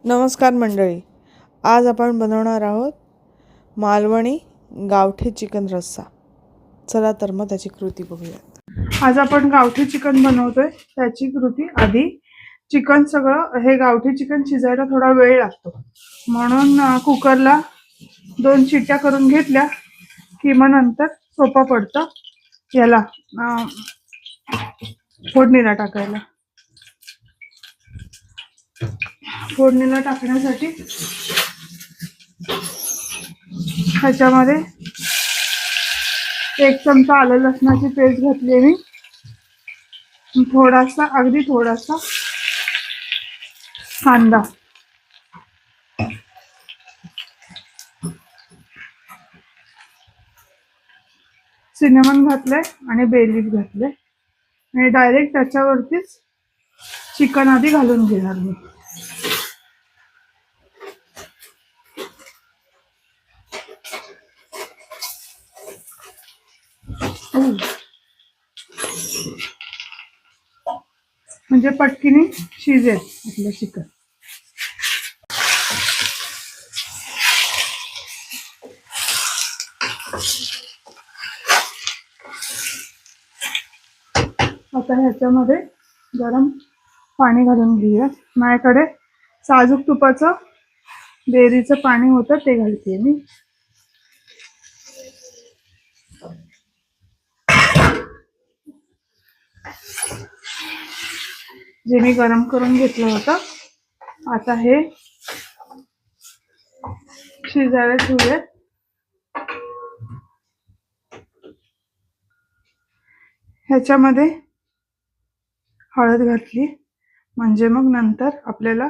नमस्कार मंडळी, आज आपण बनवणार आहोत मालवणी गावठी चिकन रस्सा. चला तर मग त्याची कृती बघूया. आज आपण गावठी चिकन बनवतोय. त्याची कृती, आधी चिकन सगळं, हे गावठी चिकन शिजायला थोडा वेळ लागतो म्हणून कुकरला 2 शिट्ट्या करून घेतल्या की मग नंतर सोपं पडतं याला फोडणीला टाकायला. फोडणीला टाकण्यासाठी ह्याच्यामध्ये 1 चमचा आलं लसणाची पेस्ट घातली मी, थोडासा, अगदी थोडासा कांदा, सिनेमन घातले आणि बे लीफ घातले आणि डायरेक्ट त्याच्यावरतीच चिकन आधी घालून घेणार मी. म्हणजे पटकीने शिजेल आपलं चिकन. आता ह्याच्यामध्ये गरम पाणी घालून घेऊया. माझ्याकडे साजूक तुपाचं डेअरीचं पाणी होतं, ते घालते मी. जे मी गरम करून घेतलं होतं. आता हे शिजायला ठेवूया. ह्याच्यामध्ये हळद घातली म्हणजे मग नंतर आपल्याला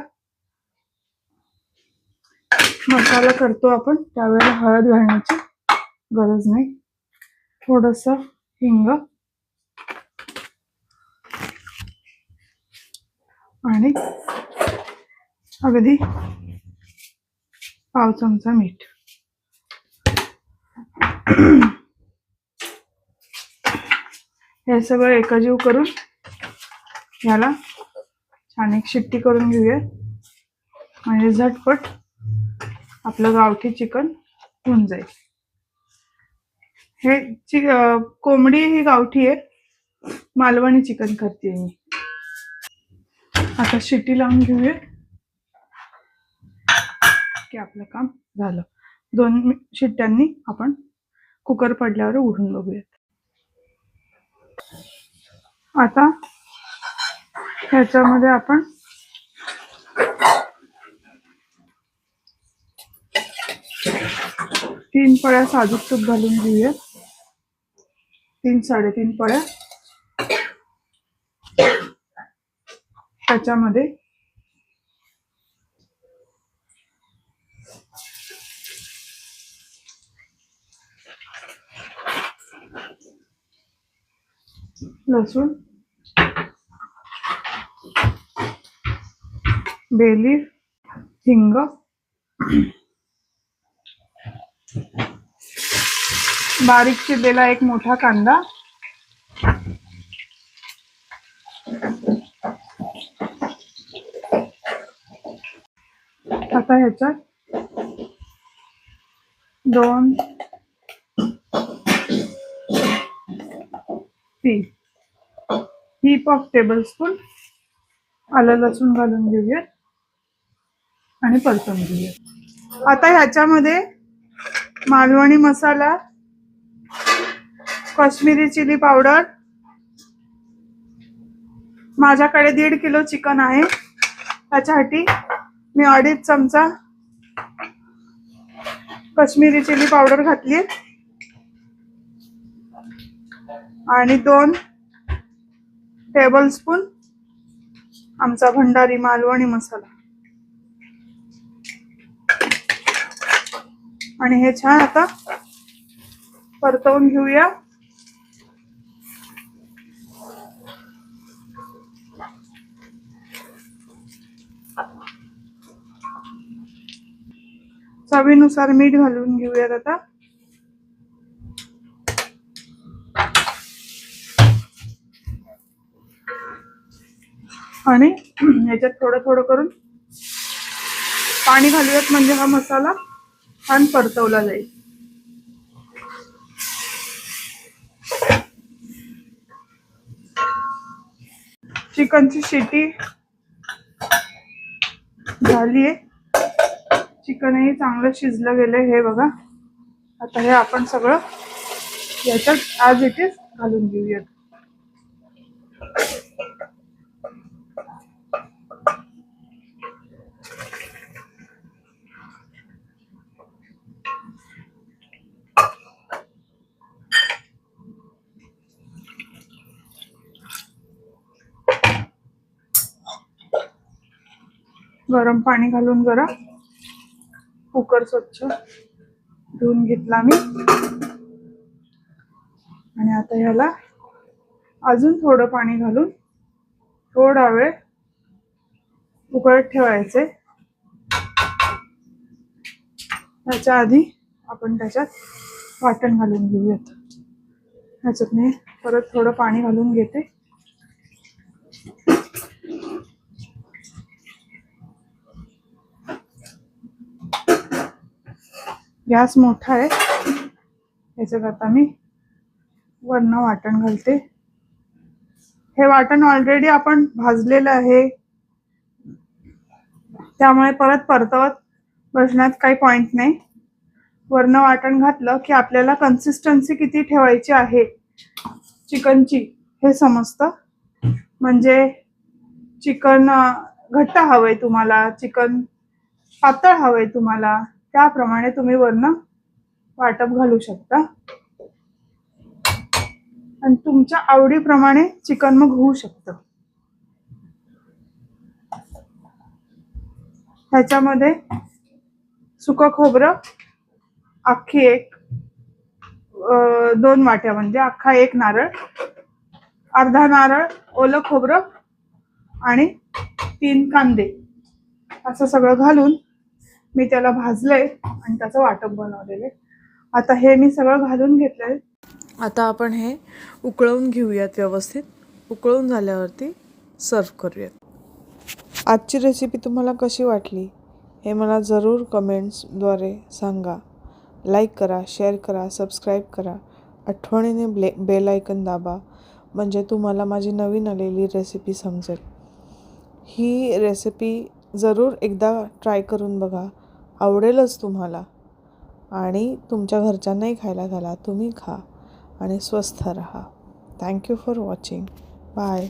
मसाला करतो आपण त्यावेळेला हळद घालण्याची गरज नाही. थोडंसं हिंग आणि अगदी पाव चमचा मीठ. हे सगळं एकजीव करून याला छान एक शिट्टी करून घेऊया, म्हणजे झटपट आपलं गावठी चिकन होऊन जाईल. हे कोंबडी ही गावठी आहे, मालवणी चिकन करते मी. आता शिट्टी लावून घेऊया की आपलं काम झालं. 2 शिट्ट्यांनी आपण कुकर पडल्यावर उघडून बघूयात. आता ह्याच्यामध्ये आपण तीन पळ्या साजूक तूप घालून घेऊया. 3-3.5 पळ्या. त्याच्यामध्ये लसूण, बे लीफ, हिंग, बारीक चिरलेला 1 मोठा कांदा, आता ह्याच्यात 2-3 टेबलस्पून आलं लसूण घालून घेऊया आणि परतून घेऊया. आता ह्याच्यामध्ये मालवणी मसाला, काश्मीरी चिली पावडर, माझ्याकडे 1.5 किलो चिकन आहे त्याच्यासाठी मी 2.5 चमचा काश्मीरी चिली पावडर घातली आणि 2 टेबलस्पून आमचा भंडारी मालवणी मसाला. आणि हे छान आता परतवून घेऊया. चवीनुसार मीठ घालून घेऊयात आता. आणि याच्यात थोडं थोडं करून पाणी घालूयात म्हणजे हा मसाला छान परतवला जाईल. चिकनची शिटी झालीये. चिकनही चांगलं शिजलं गेलंय. हे बघा. आता हे आपण सगळं याच्यात आज इथे घालून घेऊयात. गरम पाणी घालून जरा कुकर स्वच्छ धुवून घेतला मी. आणि आता ह्याला अजून थोडं पाणी घालून थोडा वेळ उकळत ठेवायचे. त्याच्या आधी आपण त्याच्यात वाटण घालून घेऊयात. ह्याच्यात मी परत थोडं पाणी घालून घेते. गॅस मोठा आहे. याच्यात आता मी वरण वाटण घालते. हे वाटण ऑलरेडी आपण भाजलेलं आहे, त्यामुळे परत परतवत बसण्यात काही पॉइंट नाही. वरण वाटण घातलं की आपल्याला कन्सिस्टन्सी किती ठेवायची आहे चिकनची हे समजतं. म्हणजे चिकन घट्ट हवंय तुम्हाला, चिकन पातळ हवंय तुम्हाला, त्याप्रमाणे तुम्ही वरण वाटप घालू शकता. आणि तुमच्या आवडीप्रमाणे चिकन मग होऊ शकतं. ह्याच्यामध्ये सुकं खोबरं अख्खी एक 2 वाट्या म्हणजे अख्खा 1 नारळ, अर्धा नारळ ओलं खोबरं आणि 3 कांदे असं सगळं घालून मी त्याला भाजलंय आणि त्याचं वाटप बनवलेलं आहे. आता हे मी सगळं घालून घेतलंय. आता आपण हे उकळवून घेऊयात व्यवस्थित. उकळून झाल्यावरती सर्व करूयात. आजची रेसिपी तुम्हाला कशी वाटली हे मला जरूर कमेंट्सद्वारे सांगा. लाईक करा, शेअर करा, सबस्क्राईब करा. आठवणीने बेल आयकन दाबा म्हणजे तुम्हाला माझी नवीन आलेली रेसिपी समजेल. ही रेसिपी जरूर एकदा ट्राय करून बघा. आवडेलच तुम्हाला. आणि तुमच्या घरच्यांनाही खायला घाला. तुम्ही खा आणि स्वस्थ राहा. Thank you for watching. बाय.